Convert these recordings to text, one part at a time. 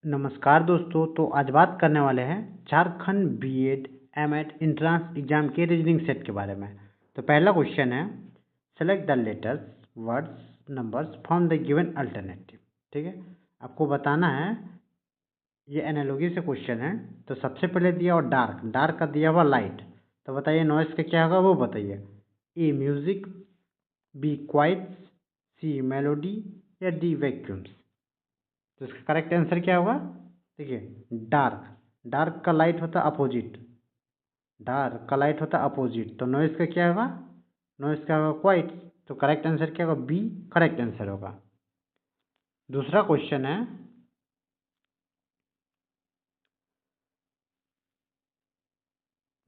नमस्कार दोस्तों। तो आज बात करने वाले हैं Jharkhand BEd MEd entrance exam के रीजनिंग सेट के बारे में। तो पहला क्वेश्चन है, select the letters words numbers from the given alternative. ठीक है, आपको बताना है, ये एनालॉजी से क्वेश्चन है। तो सबसे पहले दिया हुआ डार्क, डार्क का दिया हुआ लाइट। तो बताइए नॉइस का क्या होगा वो बताइए। ए म्यूजिक, बी क्वाइट, सी मेलोडी या डी वैक्यूम्स। तो इसका करेक्ट आंसर क्या होगा? देखिए डार्क, डार्क का लाइट होता है अपोजिट, डार्क का लाइट होता है अपोजिट। तो नॉइस का क्या होगा? नॉइस का होगा क्वाइट। तो करेक्ट आंसर क्या होगा? बी करेक्ट आंसर होगा। दूसरा क्वेश्चन है,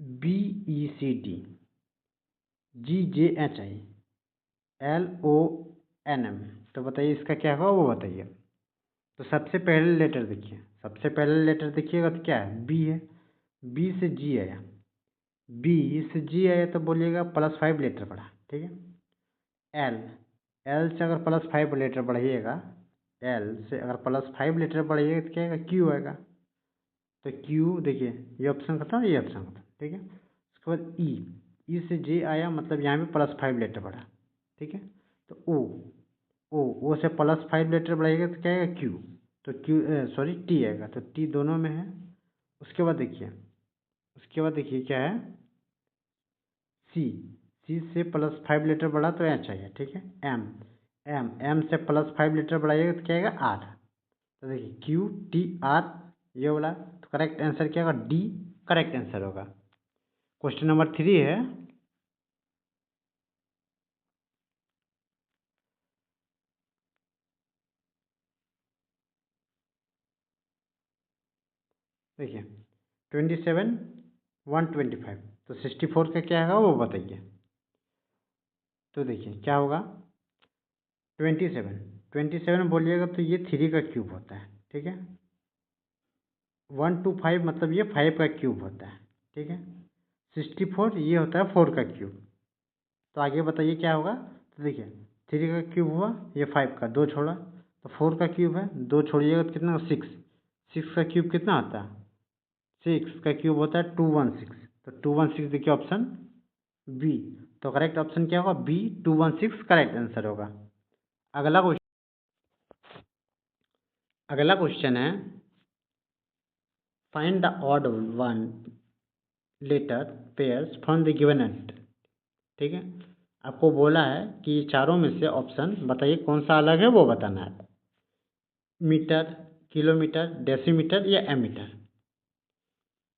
B E C D G J H I L O N M. तो बताइए इसका क्या होगा वो बताइए। तो सबसे पहले लेटर देखिए, सबसे पहले लेटर देखिएगा तो क्या है? बी है। बी से जी आया, बी से जी आया तो बोलिएगा +5 लेटर पड़ा। ठीक है। एल, एल से अगर +5 लेटर बढ़िएगा, एल से अगर +5 लेटर बढ़िएगा तो क्या आएगा? क्यू आएगा। तो क्यू देखिए, ये ऑप्शन खत्म, ये ऑप्शन खत्म। ठीक है। उसके बाद ई, ई से जे आया मतलब यहाँ भी +5 लेटर बढ़ा। ठीक है। तो ओ, ओ से +5 लेटर बढ़ाइएगा तो क्या आएगा? क्यू। तो क्यू सॉरी टी आएगा। तो टी दोनों में है। उसके बाद देखिए, उसके बाद देखिए क्या है? सी, सी से +5 लीटर बढ़ा तो एच आएगा। ठीक है। एम, एम से +5 लीटर बढ़ाइएगा तो क्या आएगा? आर। तो देखिए क्यू टी आर, ये बोला। तो करेक्ट आंसर क्या होगा? डी करेक्ट आंसर होगा। क्वेश्चन नंबर 3 है, देखिए 27 125। तो 64 का क्या होगा वो बताइए। तो देखिए क्या होगा? 27, 27 बोलिएगा तो ये 3 का क्यूब होता है। ठीक है। 125 मतलब ये 5 का क्यूब होता है। ठीक है। 64 ये होता है 4 का क्यूब। तो आगे बताइए क्या होगा। तो देखिए 3 का क्यूब हुआ, ये 5 का, 2 छोड़ा तो 4 का क्यूब है, 2 छोड़िएगा तो कितना? 6। 6 का क्यूब कितना आता है? 6 का क्यूब होता है 216। तो 216 देखिए ऑप्शन बी। तो करेक्ट ऑप्शन क्या होगा? बी 216 करेक्ट आंसर होगा। अगला क्वेश्चन, अगला क्वेश्चन है, find the odd one letter pairs from the given एंट। ठीक है। आपको बोला है कि चारों में से ऑप्शन बताइए कौन सा अलग है वो बताना है। मीटर, किलोमीटर, डेसीमीटर या एमीटर।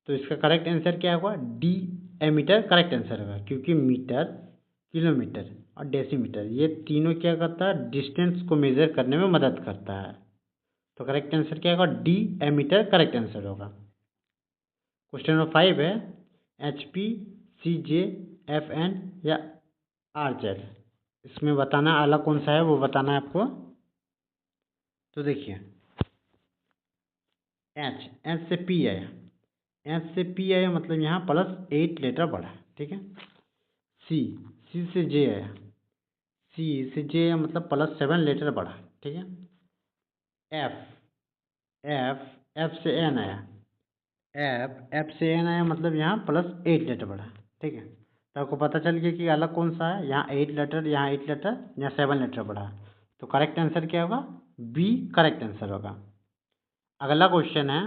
तो इसका करेक्ट आंसर क्या होगा? डी एमीटर करेक्ट आंसर होगा, क्योंकि मीटर, किलोमीटर और डेसीमीटर ये तीनों क्या करता है? डिस्टेंस को मेजर करने में मदद करता है। तो करेक्ट आंसर क्या होगा? डी एमीटर करेक्ट आंसर होगा। क्वेश्चन नंबर 5 है, एच पी, सी जे, एफ एन या आर जेड। इसमें बताना अलग कौन सा है वो बताना है आपको। तो देखिए एच, एच से पी आया, एच से पी आया मतलब यहाँ +8 लेटर बढ़ा। ठीक है। सी, सी से जे आया, सी से जे आया मतलब +7 लेटर बढ़ा। ठीक है। एफ, एफ, एफ से एन आया, एफ, एफ से एन आया मतलब यहाँ +8 लेटर बढ़ा। ठीक है। तो आपको पता चल गया कि अलग कौन सा है। यहाँ 8 लेटर, यहाँ 8 लेटर, यहाँ 7 लेटर बढ़ा। तो करेक्ट आंसर क्या होगा? बी करेक्ट आंसर होगा। अगला क्वेश्चन है,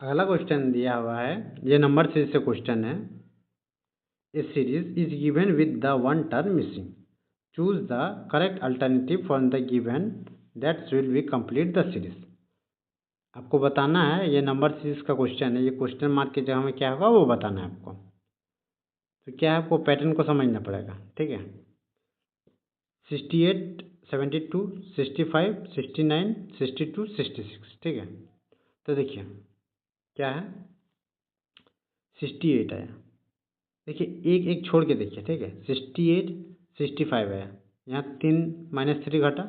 अगला क्वेश्चन दिया हुआ है, ये नंबर सीरीज से क्वेश्चन है। A series is given with the one term missing, choose the correct alternative for the given that will be complete the series. आपको बताना है, ये नंबर सीरीज का क्वेश्चन है, ये क्वेश्चन मार्क की जगह में क्या होगा वो बताना है आपको। तो क्या है, आपको पैटर्न को समझना पड़ेगा। ठीक है। 68, 72, 65, 69, 62, 66। ठीक है। तो देखिए क्या है, 68 आया। देखिए एक एक छोड़ के देखिए। ठीक है। 68, 65 आया, यहाँ 3 -3 घटा,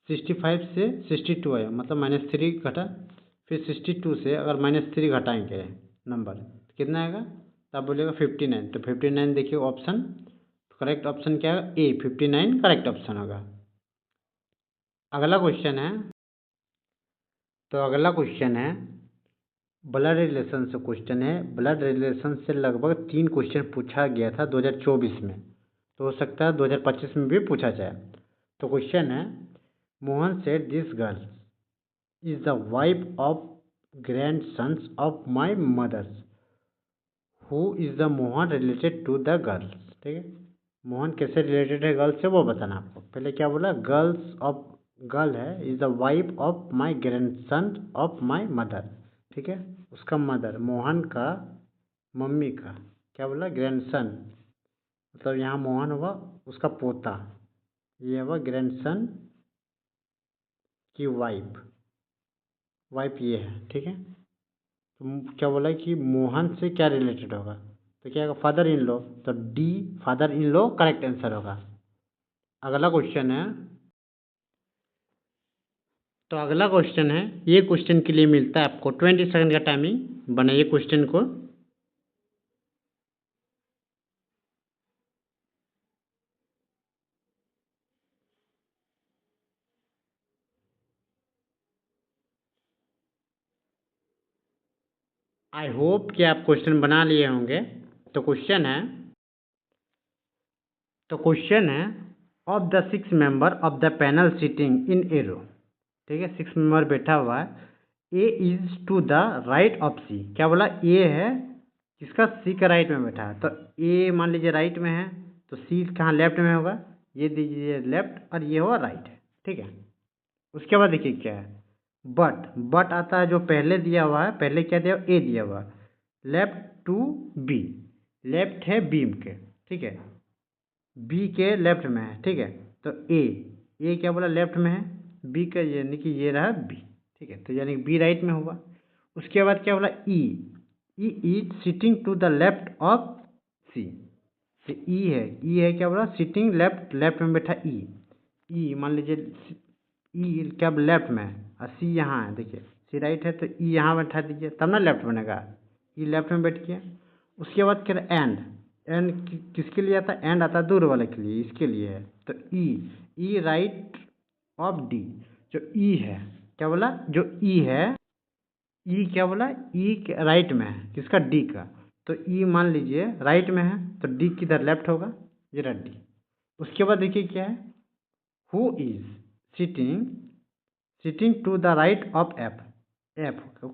65 से 62 आया मतलब -3 घटा, फिर 62 से अगर -3 घटाएंगे नंबर तो कितना आएगा? तो आप बोलिएगा 59। तो 59 देखिए ऑप्शन, करेक्ट ऑप्शन क्या है? ए 59 करेक्ट ऑप्शन होगा। अगला क्वेश्चन है, तो अगला क्वेश्चन है ब्लड रिलेशन से क्वेश्चन है। ब्लड रिलेशन से लगभग 3 क्वेश्चन पूछा गया था 2024 में, तो हो सकता है 2025 में भी पूछा जाए। तो क्वेश्चन है, Mohan said this girl is the wife of grandsons of my mothers, who is the Mohan related to the girls. ठीक है, मोहन कैसे रिलेटेड है गर्ल से वो बताना आपको। पहले क्या बोला, गर्ल है is the wife of my grandson of my mother. ठीक है, उसका मदर मोहन का मम्मी का क्या बोला, ग्रैंडसन, मतलब यहाँ मोहन हुआ उसका पोता, ये हुआ ग्रैंडसन की वाइफ ये है। ठीक है, तो क्या बोला कि मोहन से क्या रिलेटेड होगा, तो क्या होगा, फादर इन लॉ, तो D father in law correct answer होगा। अगला क्वेश्चन है, तो अगला क्वेश्चन है, ये क्वेश्चन के लिए मिलता है आपको 20 सेकंड का टाइमिंग, बनाइए क्वेश्चन को। आई होप कि आप क्वेश्चन बना लिए होंगे। तो क्वेश्चन है, of the 6 member of the panel sitting in a row. ठीक है, 6 मेंबर बैठा हुआ है, A is to the right of C. क्या बोला, ए है किसका, सी का राइट में बैठा है, तो ए मान लीजिए राइट में है, तो सी कहाँ लेफ्ट में होगा, ये दीजिए लेफ्ट और ये हुआ राइट है। ठीक है, उसके बाद देखिए क्या है, बट आता है जो पहले दिया हुआ है, पहले क्या दिया, ए दिया हुआ है, लेफ्ट टू बी, लेफ्ट है बी के, ठीक है, बी के लेफ्ट में है। ठीक है, तो ए क्या बोला लेफ्ट में है, बी का यानी कि ये रहा बी। ठीक है, तो यानी कि बी राइट में हुआ। उसके बाद क्या बोला, E is sitting to the left of C, तो ई है क्या बोला, सिटिंग लेफ्ट में बैठा ई मान लीजिए ई क्या लेफ्ट में है और सी यहाँ है, देखिए सी राइट है, तो ई यहाँ बैठा दीजिए तब ना लेफ्ट बनेगा, ई लेफ्ट में बैठ गया। उसके बाद क्या, एंड किसके लिए आता है, एंड आता है दूर वाले के लिए, इसके लिए है, तो ई राइट ऑफ डी, जो ई है क्या बोला, जो ई है, ई क्या बोला, ई राइट में है किसका, डी का, तो ई मान लीजिए राइट में है, तो डी किधर लेफ्ट होगा, ये रहा डी। उसके बाद देखिए क्या है, who is sitting to the right of F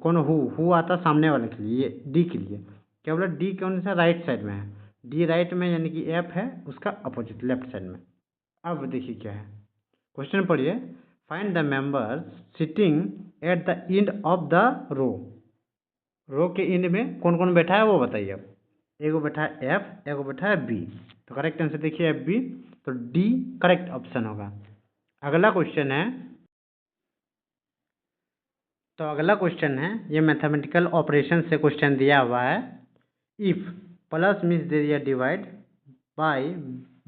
कौन, हु आता सामने वाले के लिए, डी के लिए, क्या बोला, डी कौन सा राइट साइड में है, डी राइट में यानी कि एफ है उसका अपोजिट लेफ्ट साइड में। अब देखिए क्या है, क्वेश्चन पढ़िए, find the members sitting at the end of the row के एंड में कौन कौन बैठा है वो बताइए। अब एगो बैठा है एफ, एगो बैठा है बी, तो करेक्ट आंसर देखिए एफ बी, तो डी करेक्ट ऑप्शन होगा। अगला क्वेश्चन है, तो अगला क्वेश्चन है, ये मैथमेटिकल ऑपरेशन से क्वेश्चन दिया हुआ है। इफ प्लस मीन्स दे दिया divide, bye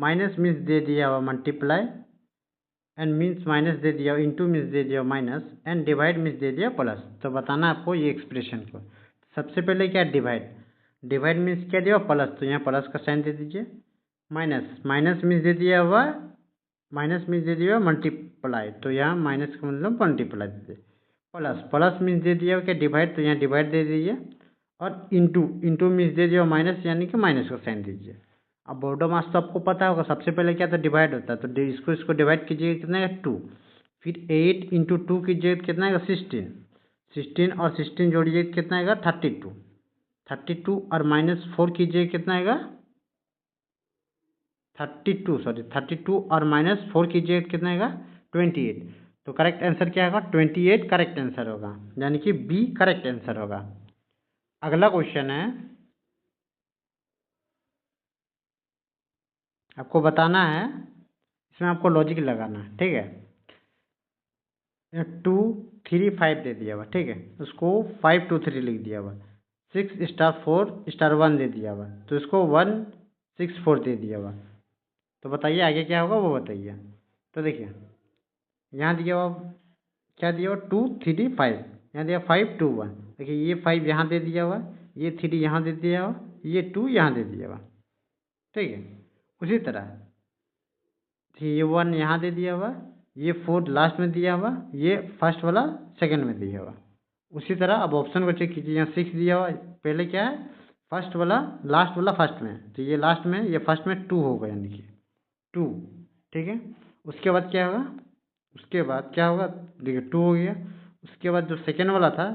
minus means they दिया हुआ मल्टीप्लाई, एंड मीन्स माइनस दे दिया, इनटू मीन्स दे दिया minus, and divide means they दिया प्लस। तो बताना आपको ये एक्सप्रेशन को। सबसे पहले क्या, डिवाइड मीन्स क्या दिया प्लस, तो यहाँ प्लस का साइन दे दीजिए, माइनस मीन्स दे दिया हुआ, माइनस मीन्स दे दिया मल्टीप्लाई, तो यहाँ माइनस का मतलब मल्टीप्लाई दे दीजिए, प्लस मीन्स दे दिया क्या डिवाइड, तो यहाँ डिवाइड दे दीजिए, और इंटू मीन्स दे दिया माइनस, यानी कि माइनस का साइन दीजिए। अब बोर्डो मास तो आपको पता होगा, सबसे पहले क्या था, डिवाइड होता है, तो इसको डिवाइड कीजिए कितना है 2, फिर 8 इंटू 2 कीजिए कितना है 16 और 16 जोड़िए कितना आएगा 32 और -4 कीजिए कितना आएगा 32 और -4 कीजिए कितना आएगा 28। तो करेक्ट आंसर क्या होगा 28 करेक्ट आंसर होगा, यानी कि बी करेक्ट आंसर होगा। अगला क्वेश्चन है, आपको बताना है, इसमें आपको लॉजिक लगाना है, ठीक है। 2 3 5 दे दिया हुआ, ठीक है, उसको 5 2 3 लिख दिया हुआ, 6 स्टार 4 स्टार 1 दे दिया हुआ, तो इसको 1 6 4 दे दिया हुआ। तो बताइए आगे क्या होगा वो बताइए। तो देखिए यहाँ दिया हुआ क्या दिया हुआ 2 3 5, यहाँ दिया 5 2 1, देखिए ये 5 यहाँ दे दिया हुआ, ये 3 यहाँ दे दिया हुआ, ये 2 यहाँ दे दिया हुआ, ठीक है। उसी तरह ये 1 यहाँ दे दिया हुआ, ये 4 लास्ट में दिया हुआ, ये फर्स्ट वाला सेकंड में दिया हुआ। उसी तरह अब ऑप्शन को चेक कीजिए, यहाँ 6 दिया हुआ, पहले क्या है फर्स्ट वाला लास्ट वाला फर्स्ट में, तो ये लास्ट में ये फर्स्ट में 2 होगा, यानी कि 2, ठीक है। उसके बाद क्या होगा, उसके बाद क्या होगा, देखिए 2 हो गया। उसके बाद जो सेकंड वाला था,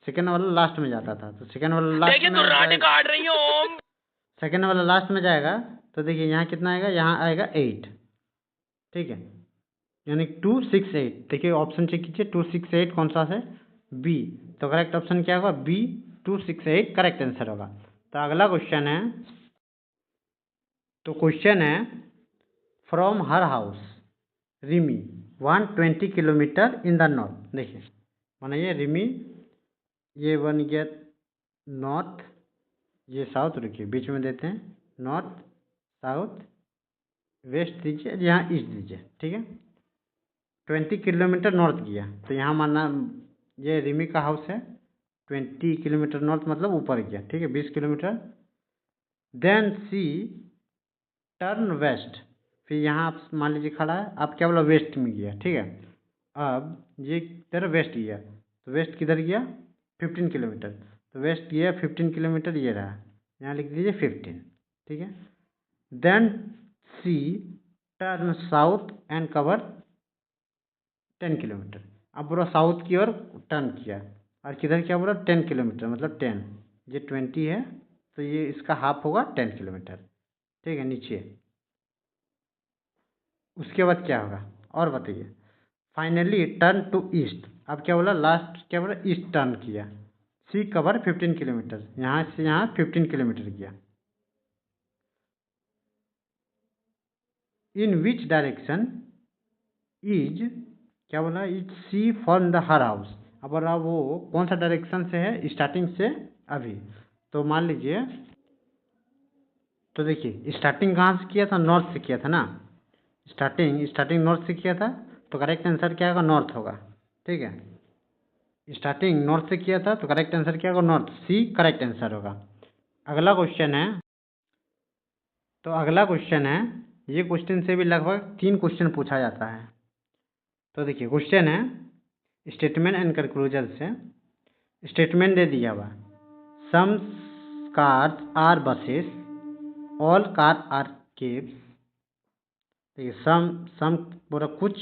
सेकंड वाला लास्ट में जाता था, तो सेकंड वाला लास्ट में काट रही हूं सेकंड वाला लास्ट में जाएगा, तो देखिए यहाँ कितना आएगा, यहाँ आएगा 8, ठीक है, यानी 2 6 8। देखिए ऑप्शन चेक कीजिए, 2 6 8 कौन सा है, बी। तो करेक्ट ऑप्शन क्या होगा, बी 2 6 8 करेक्ट आंसर होगा। तो अगला क्वेश्चन है, तो क्वेश्चन है from her house Rimi 120 kilometre in the north. देखिए माना ये रिमी, ये बन गया नॉर्थ, ये साउथ, रुकिए बीच में देते हैं, नॉर्थ साउथ वेस्ट दीजिए, यहाँ ईस्ट दीजिए, ठीक है। 20 किलोमीटर नॉर्थ गया, तो यहाँ माना ये रिमी का हाउस है, 20 किलोमीटर नॉर्थ मतलब ऊपर गया, ठीक है, 20 kilometre. Then she turn waste, फिर यहाँ आप मान लीजिए खड़ा है, आप क्या बोला वेस्ट में गया, ठीक है। अब ये किधर वेस्ट गया, तो वेस्ट किधर गया 15 किलोमीटर, तो वेस्ट गया 15 किलोमीटर, ये रहा, यहाँ लिख दीजिए 15, ठीक है। Then she turn south and cover 10 kilometre, अब पूरा साउथ की ओर टर्न किया, और किधर क्या बोला 10 किलोमीटर, मतलब 10, ये 20 है, तो ये इसका हाफ होगा 10 किलोमीटर, ठीक है, नीचे। उसके बाद क्या होगा और बताइए, फाइनली टर्न टू ईस्ट, अब क्या बोला लास्ट क्या बोला ईस्ट टर्न किया, सी कवर 15 किलोमीटर, यहाँ से यहाँ 15 किलोमीटर किया। इन विच डायरेक्शन इज, क्या बोला is she from the her house, अब बोला वो कौन सा डायरेक्शन से है स्टार्टिंग से अभी, तो मान लीजिए, तो देखिए स्टार्टिंग कहाँ से किया था, नॉर्थ से किया था ना, स्टार्टिंग नॉर्थ से किया था, तो करेक्ट आंसर क्या होगा नॉर्थ होगा, ठीक है। स्टार्टिंग नॉर्थ से किया था, तो करेक्ट आंसर क्या होगा नॉर्थ, सी करेक्ट आंसर होगा। अगला क्वेश्चन है, तो अगला क्वेश्चन है, ये क्वेश्चन से भी लगभग 3 क्वेश्चन पूछा जाता है। तो देखिए क्वेश्चन है स्टेटमेंट एंड कंक्लूजन से, स्टेटमेंट दे दिया हुआ, some cars are buses, all car are cabs. देखिए सम पूरा कुछ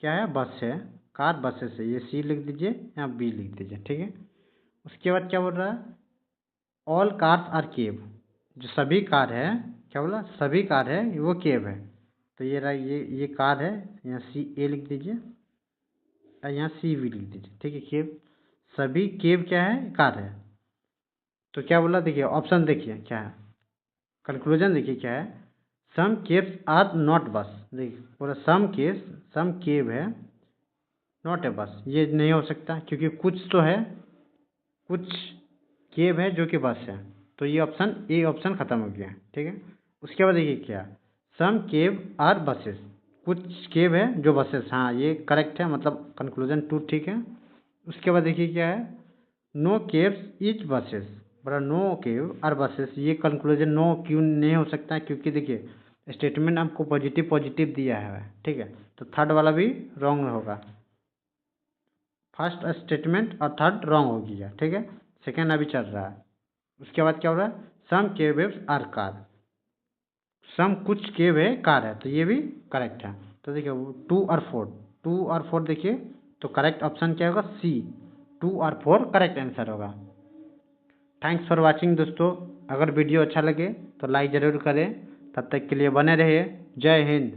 क्या है बस है, कार बसेस है, ये सी लिख दीजिए, यहाँ बी लिख दीजिए, ठीक है। उसके बाद क्या बोल रहा है, ऑल कार्स आर केब, जो सभी कार है, क्या बोला सभी कार है वो केब है, तो ये रहा, ये कार है, यहाँ सी ए लिख दीजिए, और यहाँ सी भी लिख दीजिए, ठीक है। केब, सभी केब क्या है कार है, तो क्या बोला देखिए ऑप्शन देखिए क्या है, कंक्लूजन देखिए क्या है, सम केब्स आर नॉट बस, देखिए पूरा सम केब है, नॉट ए बस, ये नहीं हो सकता क्योंकि कुछ तो है, कुछ केब है जो कि बस है, तो ये ऑप्शन ए ऑप्शन खत्म हो गया, ठीक है। उसके बाद देखिए क्या, सम केब आर बसेस, कुछ केब है जो बसेस, हाँ ये करेक्ट है, मतलब कंक्लूजन 2 ठीक है। उसके बाद देखिए क्या है, नो केब्स इच बसेस, बड़ा नो केब आर बसेस, ये कंक्लूजन नो क्यों नहीं हो सकता है, क्योंकि देखिए स्टेटमेंट आपको पॉजिटिव दिया है, ठीक है, तो थर्ड वाला भी रॉन्ग होगा, फर्स्ट स्टेटमेंट और थर्ड रॉन्ग हो गया, ठीक है। सेकेंड अभी चल रहा है। उसके बाद क्या हो रहा है, सम केब्स आर कार, सम कुछ केब है कार है, तो ये भी करेक्ट है। तो देखिए 2 और 4 देखिए, तो करेक्ट ऑप्शन क्या होगा सी, 2 और 4 करेक्ट आंसर होगा। थैंक्स फॉर वाचिंग दोस्तों, अगर वीडियो अच्छा लगे तो लाइक ज़रूर करें, तब तक के लिए बने रहिए, जय हिंद।